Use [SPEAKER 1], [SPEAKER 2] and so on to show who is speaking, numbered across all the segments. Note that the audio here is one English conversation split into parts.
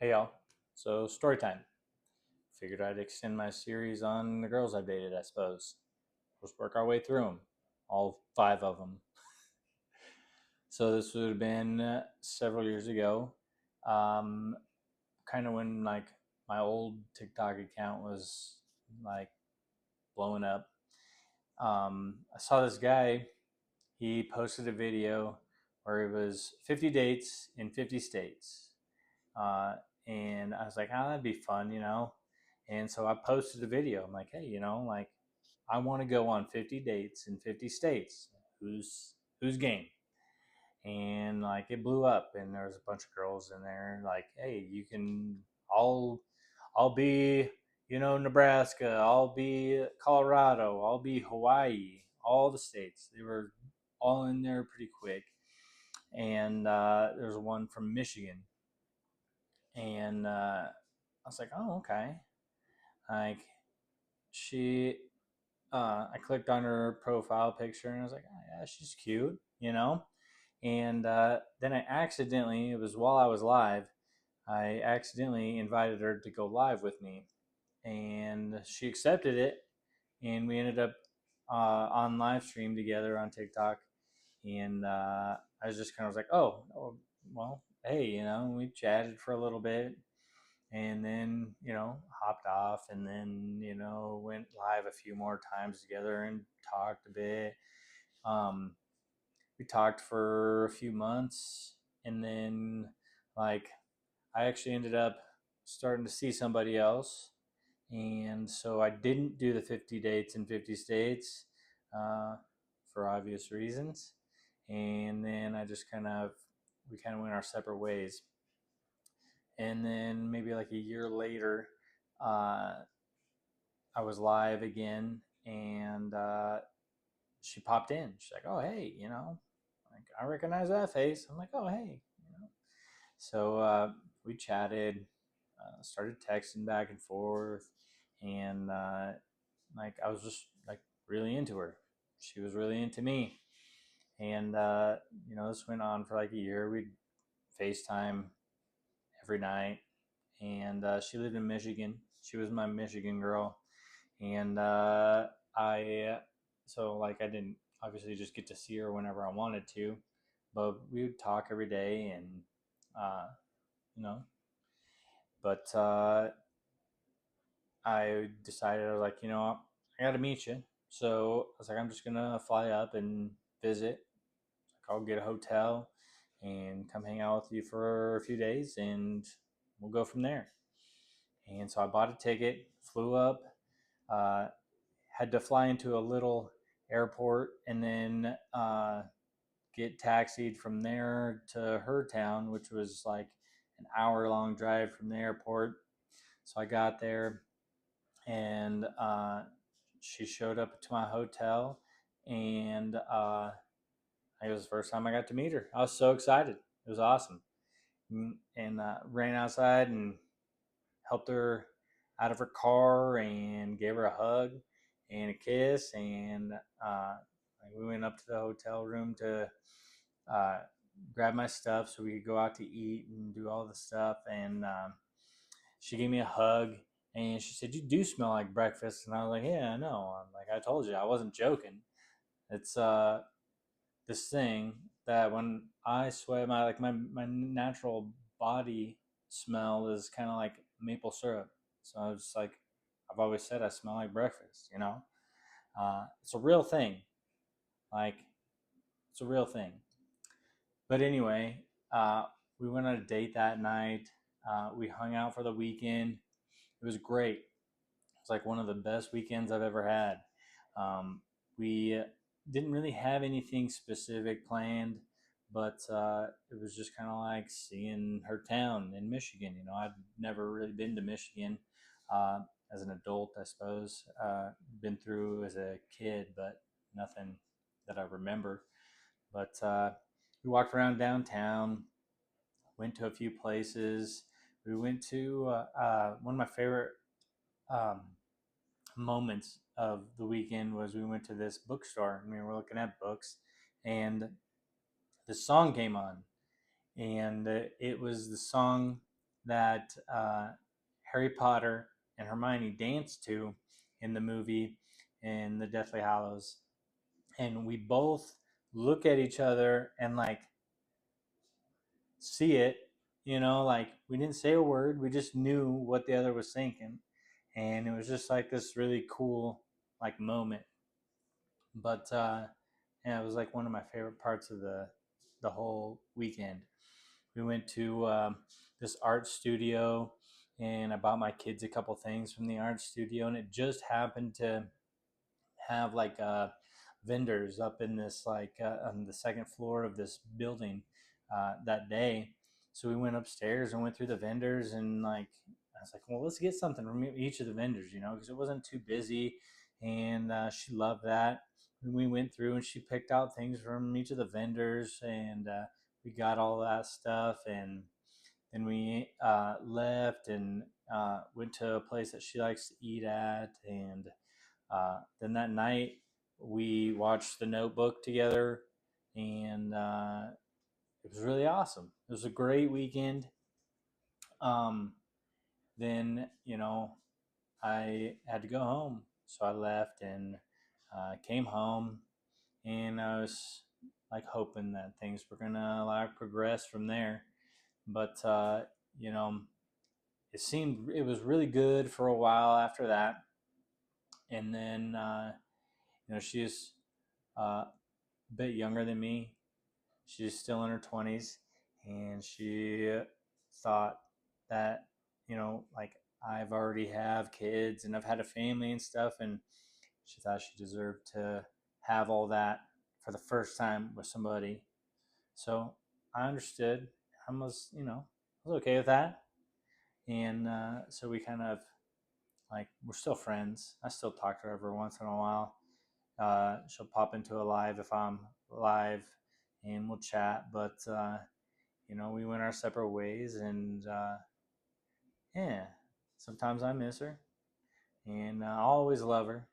[SPEAKER 1] Hey y'all. So story time. Figured I'd extend my series on the girls I've dated, I suppose. Let's work our way through them. All five of them. So this would have been several years ago. Um, kind of when like my old TikTok account was like blowing up. I saw this guy. He posted a video where it was 50 dates in 50 states. Uh, and I was like, oh, that'd be fun. And so I posted a video. I'm like, hey, like I want to go on 50 dates in 50 states. Who's game? And like it blew up, and there was a bunch of girls in there. Like, hey, you can. I'll be, Nebraska. I'll be Colorado. I'll be Hawaii. All the states. They were all in there pretty quick. And there's one from Michigan, and I was like, oh, okay. Like she, I clicked on her profile picture and I was like, oh, yeah, she's cute. And then I accidentally, it was while I was live, I accidentally invited her to go live with me, and she accepted it, and we ended up on live stream together on TikTok, and I was just kind of like, oh, well, hey, we chatted for a little bit, and then hopped off, and then went live a few more times together and talked a bit. um, we talked for a few months, and then like I actually ended up starting to see somebody else, and so I didn't do the 50 dates in 50 states, uh, for obvious reasons. And then we kind of went our separate ways. And then maybe like a year later, uh, I was live again, and she popped in. She's like, "Oh, hey, like I recognize that face." I'm like, "Oh, hey." So we chatted, started texting back and forth, and like I was just like really into her. She was really into me, and this went on for like a year. We'd FaceTime every night, and she lived in Michigan. She was my Michigan girl, and I so like I didn't obviously just get to see her whenever I wanted to, but we would talk every day, and uh, you know, but I decided I was like, I got to meet you. So I was like, I'm just gonna fly up and visit. Like, I'll get a hotel and come hang out with you for a few days, and we'll go from there. And so I bought a ticket, flew up, uh, had to fly into a little airport, and then get taxied from there to her town, which was like an hour long drive from the airport. So I got there, and she showed up to my hotel, and it was the first time I got to meet her. I was so excited. It was awesome. And ran outside and helped her out of her car and gave her a hug and a kiss. And we went up to the hotel room to uh, grab my stuff so we could go out to eat and do all the stuff. And she gave me a hug, and she said, "You do smell like breakfast." And I was like, "Yeah, I know. I'm like, I told you, I wasn't joking. It's this thing that when I sweat, my natural body smell is kind of like maple syrup. So I was like, I've always said I smell like breakfast. It's a real thing. Like, it's a real thing. But anyway, we went on a date that night. We hung out for the weekend. It was great. It's like one of the best weekends I've ever had. We didn't really have anything specific planned, but it was just kind of like seeing her town in Michigan. I'd never really been to Michigan uh, as an adult, I suppose. Been through as a kid, but nothing that I remember. But we walked around downtown, went to a few places. We went to one of my favorite um, moments of the weekend was we went to this bookstore and we were looking at books, and the song came on, and it was the song that Harry Potter and Hermione danced to in the movie in the Deathly Hallows, and we both look at each other and like see it, like we didn't say a word, we just knew what the other was thinking, and it was just like this really cool like moment. But yeah, it was like one of my favorite parts of the whole weekend. We went to this art studio, and I bought my kids a couple things from the art studio, and it just happened to have like vendors up in this like on the second floor of this building that day. So we went upstairs and went through the vendors, and like I was like, well, let's get something from each of the vendors, because it wasn't too busy, and she loved that. And we went through and she picked out things from each of the vendors, and we got all that stuff, and then we left and went to a place that she likes to eat at, and then that night we watched The Notebook together, and it was really awesome. It was a great weekend. Um, then I had to go home, so I left and came home, and I was like hoping that things were gonna like progress from there. But you know, it was really good for a while after that, and then she's a bit younger than me. She's still in her 20s, and she thought that like I've already have kids and I've had a family and stuff, and she thought she deserved to have all that for the first time with somebody. So I understood. I was okay with that, and so we kind of like we're still friends. I still talk to her every once in a while. She'll pop into a live if I'm live, and we'll chat. But we went our separate ways, and yeah, sometimes I miss her, and I always love her.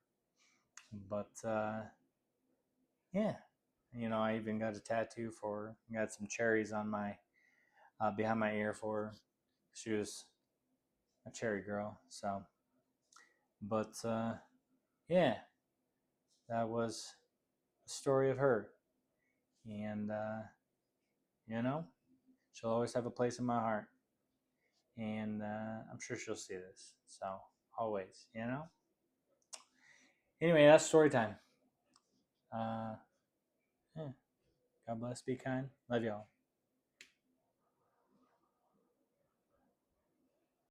[SPEAKER 1] But yeah, I even got a tattoo for her. Got some cherries on my behind my ear for her. She was a cherry girl. So, but yeah, that was the story of her, and you know, she'll always have a place in my heart, and I'm sure she'll see this. So always. Anyway, that's story time. Yeah. God bless. Be kind. Love y'all.